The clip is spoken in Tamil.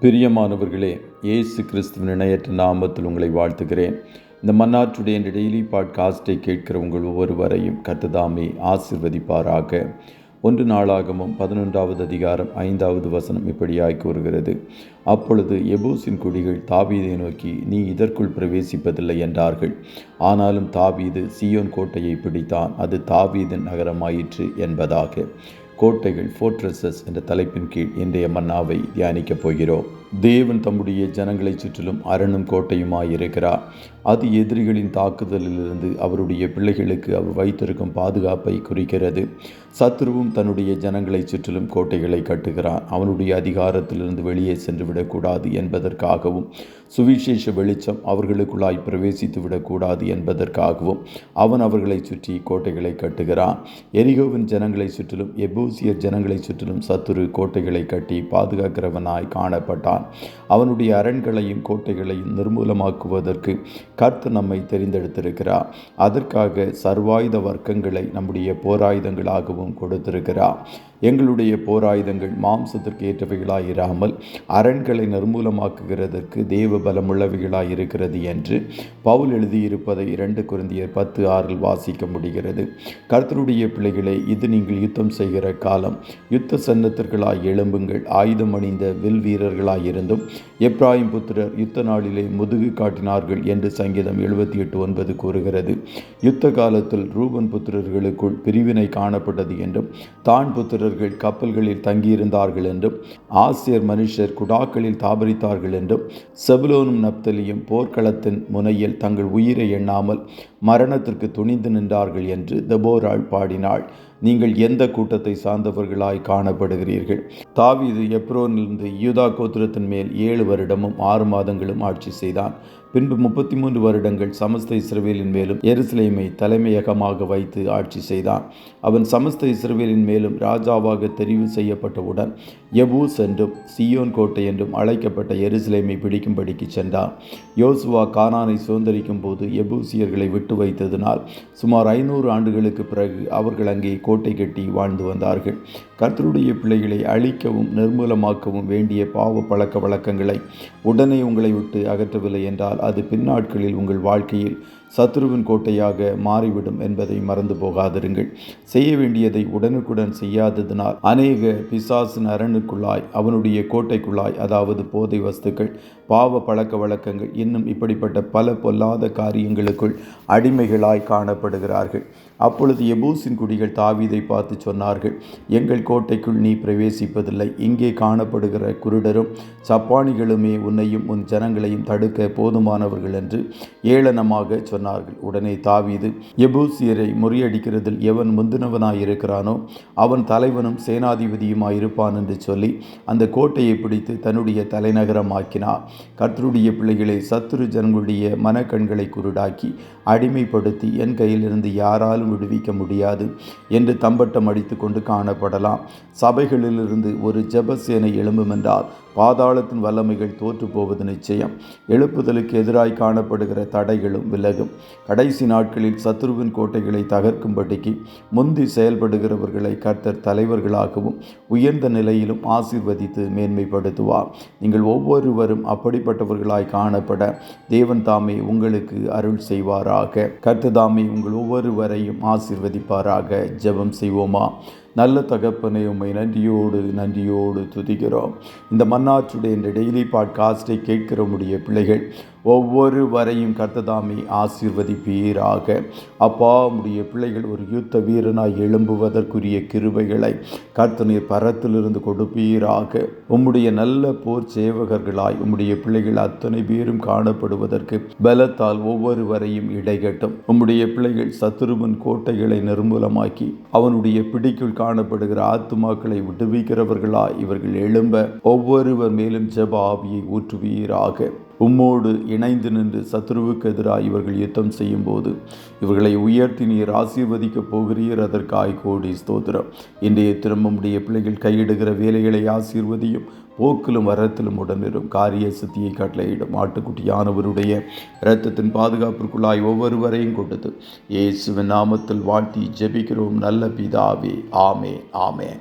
பிரியமானவர்களே, இயேசு கிறிஸ்துவின் இணையற்ற நாமத்தில் உங்களை வாழ்த்துகிறேன். இந்த மன்னாற்றுடைய இந்த டெய்லி பாட்காஸ்டை கேட்கிற உங்கள் ஒவ்வொருவரையும் கர்த்தர் ஆசீர்வதிப்பாராக. 1 நாளாகமம் 11வது அதிகாரம் 5வது வசனம் இப்படியாய் கூறுகிறது. அப்பொழுது எபூசின் குடிகள் தாவீதை நோக்கி, நீ இதற்குள் பிரவேசிப்பதில்லை என்றார்கள். ஆனாலும் தாவீது சீயோன் கோட்டையை பிடித்தான், அது தாவீதின் நகரமாயிற்று என்பதாக. கோட்டைகள், ஃபோர்ட்ரஸஸ் என்ற தலைப்பின் கீழ் இன்றைய மன்னாவை தியானிக்கப் போகிறோம். தேவன் தம்முடைய ஜனங்களை சுற்றிலும் அரணும் கோட்டையுமாயிருக்கிறார். அது எதிரிகளின் தாக்குதலிலிருந்து அவருடைய பிள்ளைகளுக்கு அவர் வைத்திருக்கும் பாதுகாப்பை குறிக்கிறது. சத்ருவும் தன்னுடைய ஜனங்களை சுற்றிலும் கோட்டைகளை கட்டுகிறான். அவனுடைய அதிகாரத்திலிருந்து வெளியே சென்று விடக்கூடாது என்பதற்காகவும், சுவிசேஷ வெளிச்சம் அவர்களுக்குள்ளாய் பிரவேசித்து விடக்கூடாது என்பதற்காகவும் அவன் அவர்களை சுற்றி கோட்டைகளை கட்டுகிறான். எரிகோவின் ஜனங்களை சுற்றிலும் எபூசியர் ஜனங்களை சுற்றிலும் சத்துரு கோட்டைகளை கட்டி பாதுகாக்கிறவனாய் காணப்பட்டான். அவனுடைய அரண்களையும் கோட்டைகளையும் நிர்மூலமாக்குவதற்கு கர்த்தர் நம்மை தெரிந்தெடுத்திருக்கிறார். அதற்காக சர்வாயுத வர்க்கங்களை நம்முடைய போராயுதங்களாகவும் கொடுத்திருக்கிறார். எங்களுடைய போராயுதங்கள் மாம்சத்திற்கு ஏற்றவைகளாயிராமல் அரண்களை நிர்மூலமாக்குகிறதற்கு தேவ பலமுள்ளவைகளாய் இருக்கிறது என்று பவுல் எழுதியிருப்பதை 2 கொரிந்தியர் 10:6 வாசிக்க முடிகிறது. கர்த்தருடைய பிள்ளைகளே, இது நீங்கள் யுத்தம் செய்கிற காலம். யுத்த சன்னத்தர்களாய் எழும்புங்கள். ஆயுதம் அணிந்த வில் வீரர்களாயிருந்தும் எப்ராயிம் புத்திரர் யுத்த நாளிலே முதுகு காட்டினார்கள் என்று சங்கீதம் 78:9 கூறுகிறது. யுத்த காலத்தில் ரூபன் புத்திரர்களுக்குள் பிரிவினை காணப்பட்டது என்றும், தான் புத்திரர்கள் கப்பல்களில் தங்கியிருந்தார்கள் என்றும், ஆசேர் மனுஷர் குடாக்களில் தாபரித்தார்கள் என்றும், செபுலோனும் நப்தலியும் போர்க்களத்தின் முனையில் தங்கள் உயிரை எண்ணாமல் மரணத்திற்கு துணிந்து நின்றார்கள் என்று தெபோராள் பாடினாள். நீங்கள் எந்த கூட்டத்தை சார்ந்தவர்களாய் காணப்படுகிறீர்கள்? தாவீது எப்ரோனிலிருந்து யூதா கோத்திரத்தின் மேல் 7 வருடமும் 6 மாதங்களும் ஆட்சி செய்தான். பின்பு 33 வருடங்கள் சமஸ்த இஸ்ரவேலின் மேலும் எருசலேமை தலைமையகமாக வைத்து ஆட்சி செய்தான். அவன் சமஸ்த இஸ்ரவேலின் மேலும் ராஜாவாக தெரிவு செய்யப்பட்டவுடன் எபூஸ் என்றும் சீயோன் கோட்டை என்றும் அழைக்கப்பட்ட எருசலேமை பிடிக்கும்படிக்கு சென்றான். யோசுவா கானானை சுதந்தரிக்கும் போது எபூசியர்களை விட்டு வைத்ததினால் சுமார் 500 ஆண்டுகளுக்கு பிறகு அவர்கள் அங்கே கோட்டை கட்டி வாழ்ந்து வந்தார்கள். கர்த்தருடைய பிள்ளைகளை அழிக்கவும் நிர்மூலமாக்கவும் வேண்டிய பாவ பழக்க வழக்கங்களை உடனே உங்களை விட்டு அகற்றவில்லை என்றால் அது பின்னாட்களில் உங்கள் வாழ்க்கையில் சத்ருவின் கோட்டையாக மாறிவிடும் என்பதை மறந்து போகாதிருங்கள். செய்ய வேண்டியதை உடனுக்குடன் செய்யாததினால் அநேக பிசாசின் அரணுக்குள்ளாய், அவனுடைய கோட்டைக்குள்ளாய், அதாவது போதை வஸ்துக்கள், பாவ பழக்க வழக்கங்கள், இன்னும் இப்படிப்பட்ட பல பொல்லாத காரியங்களுக்குள் அடிமைகளாய் காணப்படுகிறார்கள். அப்பொழுது எபூசின் குடிகள் தாவீதை பார்த்து சொன்னார்கள், எங்கள் கோட்டைக்குள் நீ பிரவேசிப்பதில்லை. இங்கே காணப்படுகிற குருடரும் சப்பானிகளுமே உன்னையும் உன் ஜனங்களையும் தடுக்க போதுமானவர்கள் என்று ஏளனமாக சொன்னார்கள். உடனே தாவீது, எபூசியரை முறியடிக்கிறதில் எவன் முந்தினவனாயிருக்கிறானோ அவன் தலைவனும் சேனாதிபதியுமாயிருப்பான் என்று சொல்லி அந்த கோட்டையை பிடித்து தன்னுடைய தலைநகரமாக்கினார். கர்த்தருடைய பிள்ளைகளை, சத்துரு ஜனங்களுடைய மனக்கண்களை குருடாக்கி அடிமைப்படுத்தி என் கையிலிருந்து யாராலும் விடுவிக்க முடியாது என்று தம்பட்டம் அடித்து கொண்டு காணப்படலாம். சபைகளிலிருந்து ஒரு ஜெபசேனை எழும்பும் என்றால் பாதாளத்தின் வல்லமைகள் தோற்று போவது நிச்சயம். எழுப்புதலுக்கு எதிராய் காணப்படுகிற தடைகளும் விலகும். கடைசி நாட்களில் சத்ருவின் கோட்டைகளை தகர்க்கும்படிக்கு முந்தி செயல்படுகிறவர்களை கர்த்தர் தலைவர்களாகவும் உயர்ந்த நிலையிலும் ஆசீர்வதித்து மேன்மைப்படுத்துவார். நீங்கள் ஒவ்வொருவரும் அப்படிப்பட்டவர்களாய் காணப்பட தேவன் தாமே உங்களுக்கு அருள் செய்வாராக. கர்த்தர் தாமே உங்கள் ஒவ்வொருவரையும் ஆசீர்வதிப்பாராக. ஜெபம் செய்வோமா? நல்ல தகப்பனை, உம்மை நன்றியோடு துதிக்கிறோம். இந்த மன்னாற்றுடைய இந்த டெய்லி பாட்காஸ்டை கேட்கிற உம்முடைய பிள்ளைகள் ஒவ்வொருவரையும் கர்த்ததாமே ஆசீர்வதிப்பீராக. அப்பா, உம்முடைய பிள்ளைகள் ஒரு யுத்த வீரனாய் எழும்புவதற்குரிய கிருபைகளை கர்த்தர் பரத்திலிருந்து கொடுப்பீராக. உம்முடைய நல்ல போர் சேவகர்களாய் உம்முடைய பிள்ளைகள் அத்தனை பேரும் காணப்படுவதற்கு பலத்தால் ஒவ்வொருவரையும் இடைகட்டும். உம்முடைய பிள்ளைகள் சத்துருவின் கோட்டைகளை நிர்மூலமாக்கி அவனுடைய பிடிக்குள் காணப்படுகிற ஆத்துமாக்களை விடுவிக்கிறவர்களாய் இவர்கள் எழும்ப ஒவ்வொருவர் மேலும் ஜெப ஆவியை ஊற்றுவீராக. உம்மோடு இணைந்து நின்று சத்ருவுக்கு எதிராக இவர்கள் யுத்தம் செய்யும் போது இவர்களை உயர்த்தி நீர் ஆசீர்வதிக்கப் போகிறீர். அதற்காய் கோடி ஸ்தோத்திரம். இன்றைய திரும்புடைய பிள்ளைகள் கையிடுகிற வேலைகளை ஆசீர்வதியும். போக்கிலும் வரத்திலும் உடனிரும். காரிய சித்தியை கட்டளையிடும். ஆட்டுக்குட்டியானவருடைய இரத்தத்தின் பாதுகாப்பிற்குள்ளாய் ஒவ்வொருவரையும் கொடுத்து இயேசுவின் நாமத்தில் வாழ்த்தி ஜெபிக்கிறோம் நல்ல பிதாவே. ஆமென்.